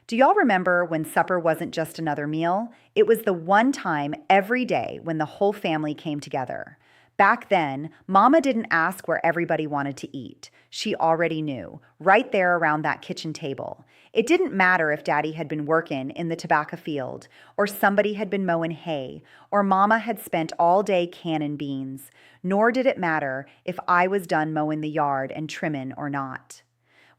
Do y'all remember when supper wasn't just another meal? It was the one time every day when the whole family came together. Back then, Mama didn't ask where everybody wanted to eat. She already knew, right there around that kitchen table. It didn't matter if Daddy had been working in the tobacco field, or somebody had been mowing hay, or Mama had spent all day canning beans. Nor did it matter if I was done mowing the yard and trimming or not.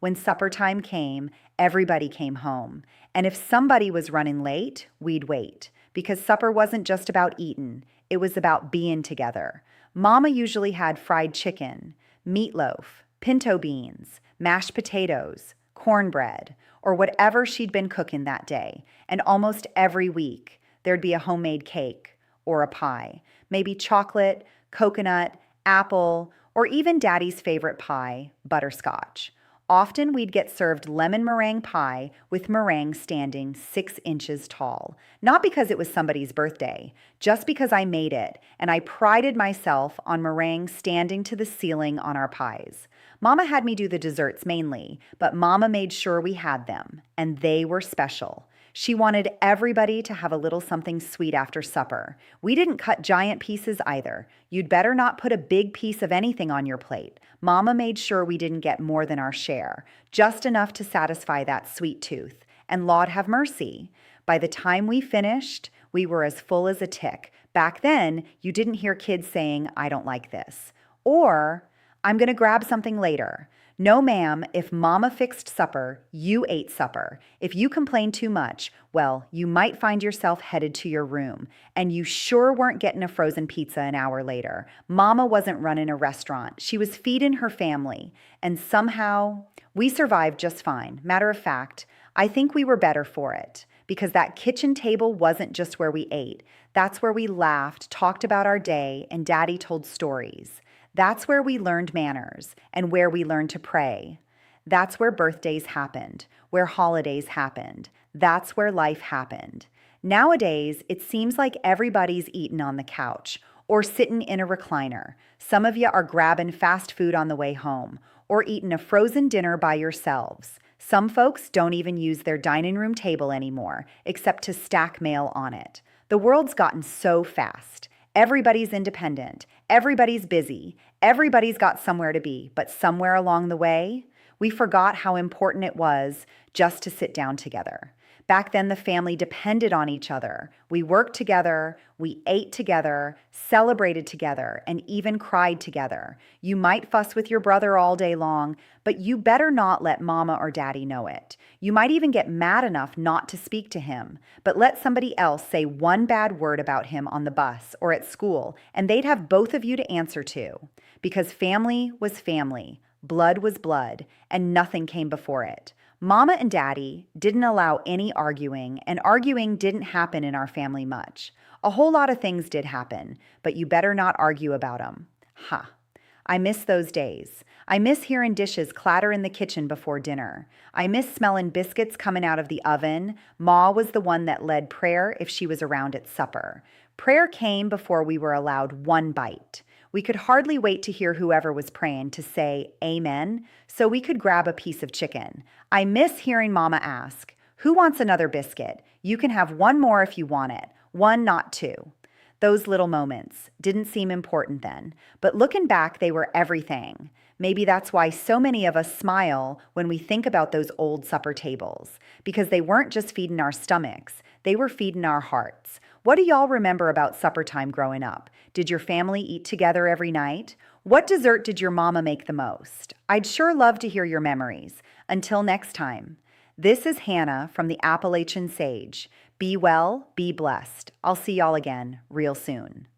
When supper time came, everybody came home. And if somebody was running late, we'd wait. Because supper wasn't just about eating, it was about being together. Mama usually had fried chicken, meatloaf, pinto beans, mashed potatoes, cornbread, or whatever she'd been cooking that day. And almost every week, there'd be a homemade cake or a pie, maybe chocolate, coconut, apple, or even Daddy's favorite pie, butterscotch. Often we'd get served lemon meringue pie with meringue standing 6 inches tall. Not because it was somebody's birthday, just because I made it, and I prided myself on meringue standing to the ceiling on our pies. Mama had me do the desserts mainly, but Mama made sure we had them, and they were special. She wanted everybody to have a little something sweet after supper. We didn't cut giant pieces either. You'd better not put a big piece of anything on your plate. Mama made sure we didn't get more than our share, just enough to satisfy that sweet tooth. And Lord have mercy. By the time we finished, we were as full as a tick. Back then, you didn't hear kids saying, "I don't like this," or "I'm going to grab something later." No, ma'am, if Mama fixed supper, you ate supper. If you complained too much, well, you might find yourself headed to your room. And you sure weren't getting a frozen pizza an hour later. Mama wasn't running a restaurant. She was feeding her family. And somehow, we survived just fine. Matter of fact, I think we were better for it. Because that kitchen table wasn't just where we ate. That's where we laughed, talked about our day, and Daddy told stories. That's where we learned manners and where we learned to pray. That's where birthdays happened, where holidays happened. That's where life happened. Nowadays, it seems like everybody's eating on the couch or sitting in a recliner. Some of you are grabbing fast food on the way home or eating a frozen dinner by yourselves. Some folks don't even use their dining room table anymore, except to stack mail on it. The world's gotten so fast. Everybody's independent. Everybody's busy. Everybody's got somewhere to be. But somewhere along the way, we forgot how important it was just to sit down together. Back then, the family depended on each other. We worked together, we ate together, celebrated together, and even cried together. You might fuss with your brother all day long, but you better not let Mama or Daddy know it. You might even get mad enough not to speak to him, but let somebody else say one bad word about him on the bus or at school, and they'd have both of you to answer to. Because family was family, blood was blood, and nothing came before it. Mama and Daddy didn't allow any arguing, and arguing didn't happen in our family much. A whole lot of things did happen, but you better not argue about them. Ha! I miss those days. I miss hearing dishes clatter in the kitchen before dinner. I miss smelling biscuits coming out of the oven. Ma was the one that led prayer if she was around at supper. Prayer came before we were allowed one bite. We could hardly wait to hear whoever was praying to say amen, so we could grab a piece of chicken. I miss hearing Mama ask, "Who wants another biscuit? You can have one more if you want it. One, not two." Those little moments didn't seem important then, but looking back, they were everything. Maybe that's why so many of us smile when we think about those old supper tables, because they weren't just feeding our stomachs, they were feeding our hearts. What do y'all remember about supper time growing up? Did your family eat together every night? What dessert did your mama make the most? I'd sure love to hear your memories. Until next time, this is Hannah from the Appalachian Sage. Be well, be blessed. I'll see y'all again real soon.